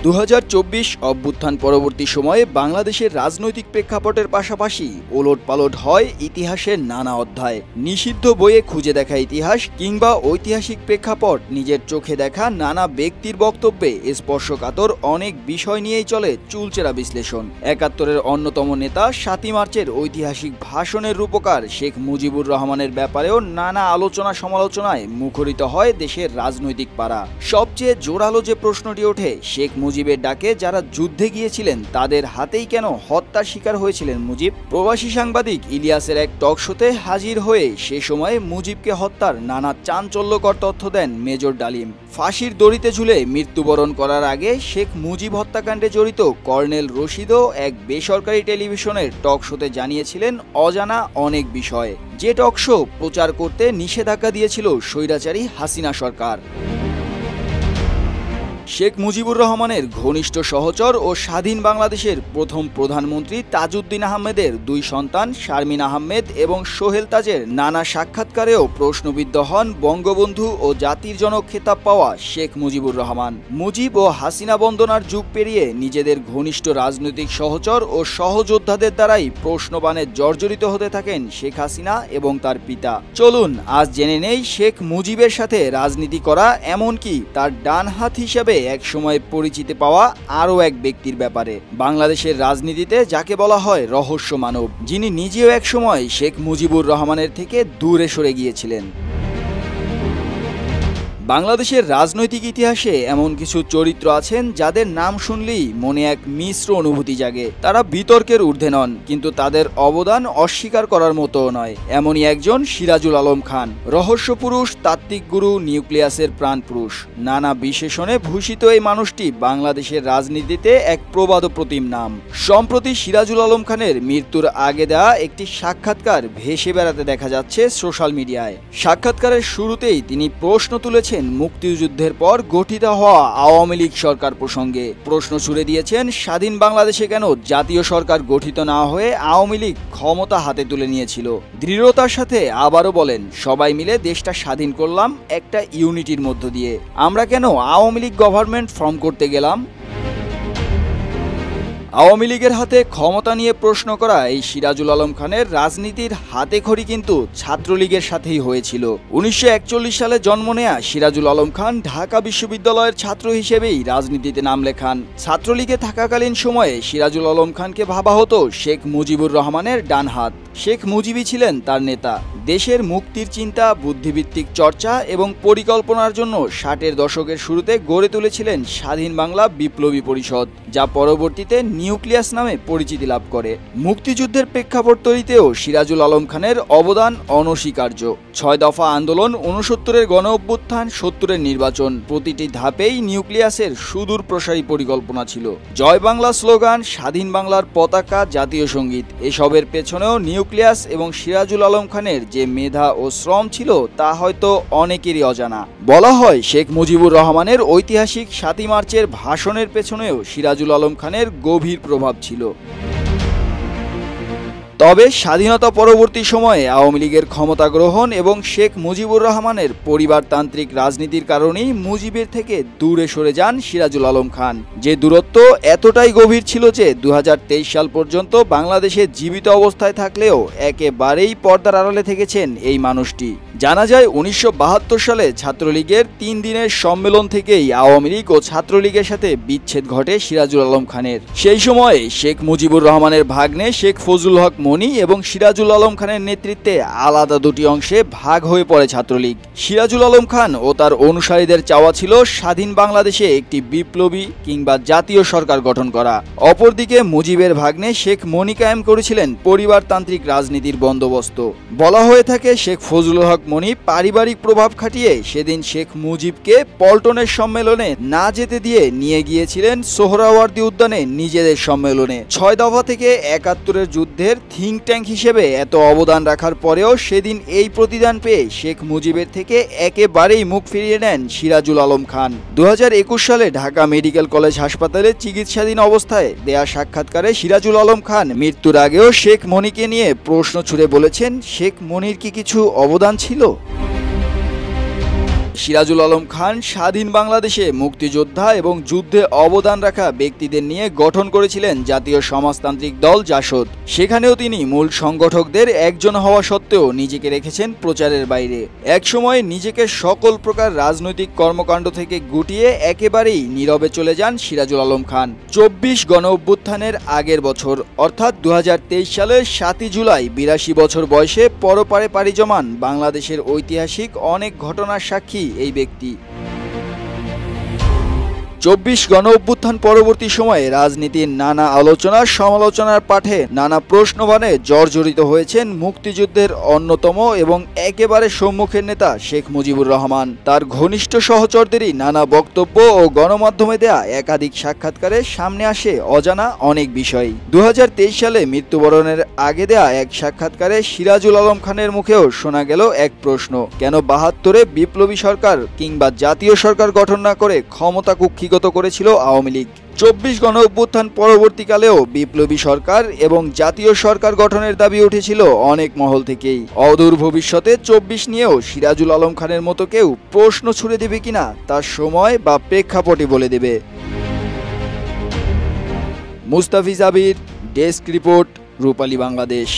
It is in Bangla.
2024 অভ্যুত্থান পরবর্তী সময়ে বাংলাদেশের রাজনৈতিক প্রেক্ষাপটের পাশাপাশি ওলটপালট হয় ইতিহাসের নানা অধ্যায়। নিষিদ্ধ বইয়ে খুঁজে দেখা ইতিহাস কিংবা ঐতিহাসিক প্রেক্ষাপট, নিজের চোখে দেখা নানা ব্যক্তির বক্তব্যে স্পর্শকাতর অনেক বিষয় নিয়েই চলে চুলচেরা বিশ্লেষণ। ৭১-এর অন্যতম নেতা ৭ই মার্চের ঐতিহাসিক ভাষণের রূপকার শেখ মুজিবুর রহমানের ব্যাপারেও নানা আলোচনা সমালোচনায় মুখরিত হয় দেশের রাজনৈতিক পাড়া। সবচেয়ে জোরালো যে প্রশ্নটি ওঠে, শেখ মুজিবের ডাকে যারা যুদ্ধে গিয়েছিলেন তাদের হাতেই কেন হত্যার শিকার হয়েছিলেন মুজিব? প্রবাসী সাংবাদিক ইলিয়াসের এক টক শোতে হাজির হয়ে সে সময়ে মুজিবকে হত্যার নানা চাঞ্চল্যকর তথ্য দেন মেজর ডালিম। ফাঁসির দড়িতে ঝুলে মৃত্যুবরণ করার আগে শেখ মুজিব হত্যাকাণ্ডে জড়িত কর্নেল রশিদও এক বেসরকারি টেলিভিশনের টক শোতে জানিয়েছিলেন অজানা অনেক বিষয়, যে টক শো প্রচার করতে নিষেধাজ্ঞা দিয়েছিল স্বৈরাচারী হাসিনা সরকার। শেখ মুজিবুর রহমানের ঘনিষ্ঠ সহচর ও স্বাধীন বাংলাদেশের প্রথম প্রধানমন্ত্রী তাজউদ্দিন আহমেদের দুই সন্তান শারমিন আহমেদ এবং সোহেল তাজের নানা সাক্ষাৎকারেও প্রশ্নবিদ্ধ হন বঙ্গবন্ধু ও জাতির জনক খেতাব পাওয়া শেখ মুজিবুর রহমান। মুজিব ও হাসিনা বন্দনার যুগ পেরিয়ে নিজেদের ঘনিষ্ঠ রাজনৈতিক সহচর ও সহযোদ্ধাদের দ্বারাই প্রশ্নবাণে জর্জরিত হতে থাকেন শেখ হাসিনা এবং তার পিতা। চলুন আজ জেনে নেই শেখ মুজিবের সাথে রাজনীতি করা, এমনকি তার ডান হাত হিসেবে একসময় পরিচিতি পাওয়া আরও এক ব্যক্তির ব্যাপারে। বাংলাদেশের রাজনীতিতে যাকে বলা হয় রহস্য মানব, যিনি নিজেও একসময় শেখ মুজিবুর রহমানের থেকে দূরে সরে গিয়েছিলেন। বাংলাদেশের রাজনৈতিক ইতিহাসে এমন কিছু চরিত্র আছেন যাদের নাম শুনলেই মনে এক মিশ্র অনুভূতি জাগে। তারা বিতর্কের ঊর্ধ্বে নন, কিন্তু তাদের অবদান অস্বীকার করার মতো নয়। এমনই একজন সিরাজুল আলম খান, রহস্যপুরুষ, তাত্ত্বিক গুরু, নিউক্লিয়াসের প্রাণপুরুষ। নানা বিশেষণে ভূষিত এই মানুষটি বাংলাদেশের রাজনীতিতে এক প্রবাদ প্রতিম নাম। সম্প্রতি সিরাজুল আলম খানের মৃত্যুর আগে দেওয়া একটি সাক্ষাৎকার ভেসে বেড়াতে দেখা যাচ্ছে সোশ্যাল মিডিয়ায়। সাক্ষাৎকারের শুরুতেই তিনি প্রশ্ন তুলেছেন মুক্তিযুদ্ধের পর গঠিত হওয়া আওয়ামী লীগ সরকার প্রসঙ্গে। প্রশ্ন ছুড়ে দিয়েছেন স্বাধীন বাংলাদেশে কেন জাতীয় সরকার গঠিত না হয়ে আওয়ামী লীগ ক্ষমতা হাতে তুলে নিয়েছিল। দৃঢ়তার সাথে আবারও বলেন, সবাই মিলে দেশটা স্বাধীন করলাম একটা ইউনিটির মধ্য দিয়ে, আমরা কেন আওয়ামী লীগ গভর্নমেন্ট ফর্ম করতে গেলাম? আওয়ামী লীগের হাতে ক্ষমতা নিয়ে প্রশ্ন করা এই সিরাজুল আলম খানের রাজনীতির হাতেখড়ি কিন্তু ছাত্রলীগের সাথেই হয়েছিল। 1941 সালে জন্ম নেয়া সিরাজুল আলম খান ঢাকা বিশ্ববিদ্যালয়ের ছাত্র হিসেবেই রাজনীতিতে নাম লেখান। ছাত্রলীগে থাকাকালীন সময়ে সিরাজুল আলম খানকে ভাবা হতো শেখ মুজিবুর রহমানের ডান হাত। শেখ মুজিবই ছিলেন তার নেতা। দেশের মুক্তির চিন্তা, বুদ্ধিভিত্তিক চর্চা এবং পরিকল্পনার জন্য 60-এর দশকের শুরুতে গড়ে তুলেছিলেন স্বাধীন বাংলা বিপ্লবী পরিষদ, যা পরবর্তীতে নিউক্লিয়াস নামে পরিচিতি লাভ করে। মুক্তিযুদ্ধের প্রেক্ষাপট তৈরিতেও সিরাজুল আলম খানের অবদান অনস্বীকার্য। 6 দফা আন্দোলন, 69-এর গণ অভ্যুত্থান, 70-এর নির্বাচন, প্রতিটি ধাপেই নিউক্লিয়াসের সুদূর প্রসারী পরিকল্পনা ছিল। জয় বাংলা স্লোগান, স্বাধীন বাংলার পতাকা, জাতীয় সঙ্গীত, এসবের পেছনেও নিউক্লিয়াস এবং সিরাজুল আলম খানের যে মেধা ও শ্রম ছিল তা হয়তো অনেকেরই অজানা। বলা হয় শেখ মুজিবুর রহমানের ঐতিহাসিক 7ই মার্চের ভাষণের পেছনেও সিরাজুল আলম খানের গভীর প্রভাব ছিল। তবে স্বাধীনতা পরবর্তী সময়ে আওয়ামী লীগের ক্ষমতা গ্রহণ এবং শেখ মুজিবুর রহমানের পরিবারতান্ত্রিক রাজনীতির কারণেই মুজিবের থেকে দূরে সরে যান সিরাজুল আলম খান। যে দূরত্ব এতটাই গভীর ছিল যে 2023 সাল পর্যন্ত বাংলাদেশে জীবিত অবস্থায় থাকলেও একেবারেই পর্দার আড়ালে থেকেছেন এই মানুষটি। জানা যায় 1972 সালে ছাত্রলীগের 3 দিনের সম্মেলন থেকেই আওয়ামী লীগ ও ছাত্রলীগের সাথে বিচ্ছেদ ঘটে সিরাজুল আলম খানের। সেই সময়ে শেখ মুজিবুর রহমানের ভাগ্নে শেখ ফজলুল হক মনি এবং সিরাজুল আলম খানের নেতৃত্বে আলাদা দুটি অংশে ভাগ হয়ে পড়ে ছাত্রলীগ। সিরাজুল আলম খান ও তার অনুসারীদের চাওয়া ছিল স্বাধীন বাংলাদেশে একটি বিপ্লবী কিংবা জাতীয় সরকার গঠন করা। অপরদিকে মুজিবের ভাগ্নে শেখ মনি কায়েম করেছিলেন পরিবারতান্ত্রিক রাজনীতির বন্দোবস্ত। বলা হয়ে থাকে শেখ ফজলুল হক মনি পারিবারিক প্রভাব খাটিয়ে সেদিন শেখ মুজিবকে পল্টনের সম্মেলনে না যেতে দিয়ে নিয়ে গিয়েছিলেন সোহরাওয়ার্দী উদ্যানে নিজেদের সম্মেলনে। 6 দফা থেকে 71-এর যুদ্ধের থিঙ্ক ট্যাঙ্ক হিসেবে এত অবদান রাখার পরেও সেদিন এই প্রতিদান পেয়ে শেখ মুজিবের থেকে একেবারেই মুখ ফিরিয়ে নেন সিরাজুল আলম খান। 2021 সালে ঢাকা মেডিকেল কলেজ হাসপাতালে চিকিৎসাধীন অবস্থায় দেয়া সাক্ষাৎকারে সিরাজুল আলম খান মৃত্যুর আগেও শেখ মনিকে নিয়ে প্রশ্ন ছুড়ে বলেছেন, শেখ মনির কি কিছু অবদান ছিল? সিরাজুল আলম খান স্বাধীন বাংলাদেশে মুক্তিযোদ্ধা এবং যুদ্ধে অবদান রাখা ব্যক্তিদের নিয়ে গঠন করেছিলেন জাতীয় সমাজতান্ত্রিক দল জাসদ। সেখানেও তিনি মূল সংগঠকদের একজন হওয়া সত্ত্বেও নিজেকে রেখেছেন প্রচারের বাইরে। একসময় নিজেকে সকল প্রকার রাজনৈতিক কর্মকাণ্ড থেকে গুটিয়ে একেবারেই নীরবে চলে যান সিরাজুল আলম খান। ২৪ গণ অভ্যুত্থানের আগের বছর অর্থাৎ ২০২৩ সালের ৭ই জুলাই ৮২ বছর বয়সে পরপারে পাড়ি জমান বাংলাদেশের ঐতিহাসিক অনেক ঘটনার সাক্ষী এই ব্যক্তি। ২৪ গণ অভ্যুত্থান পরবর্তী সময়ে রাজনীতির নানা আলোচনা সমালোচনার পাঠে নানা প্রশ্নবাণে জর্জরিত হয়েছেন মুক্তিযুদ্ধের অন্যতম এবং একেবারে সম্মুখের নেতা শেখ মুজিবুর রহমান। তার ঘনিষ্ঠ সহচরদেরই নানা বক্তব্য ও গণমাধ্যমে দেয়া একাধিক সাক্ষাৎকারে সামনে আসে অজানা অনেক বিষয়। ২০২৩ সালে মৃত্যুবরণের আগে দেয়া এক সাক্ষাৎকারে সিরাজুল আলম খানের মুখেও শোনা গেল এক প্রশ্ন, কেন ৭২-এ বিপ্লবী সরকার কিংবা জাতীয় সরকার গঠন না করে ক্ষমতা কুক্ষিগত করেছিল আওয়ামী লীগ। ২৪ গণ অভ্যুত্থান পরবর্তীকালেও বিপ্লবী সরকার এবং জাতীয় সরকার গঠনের দাবি উঠেছিল অনেক মহল থেকেই। অদূর ভবিষ্যতে ২৪ নিয়েও সিরাজুল আলম খানের মতো কেউ প্রশ্ন ছুড়ে দেবে কিনা তার সময় বা প্রেক্ষাপটই বলে দেবে। মুস্তাফিজ আবির, ডেস্ক রিপোর্ট, রূপালী বাংলাদেশ।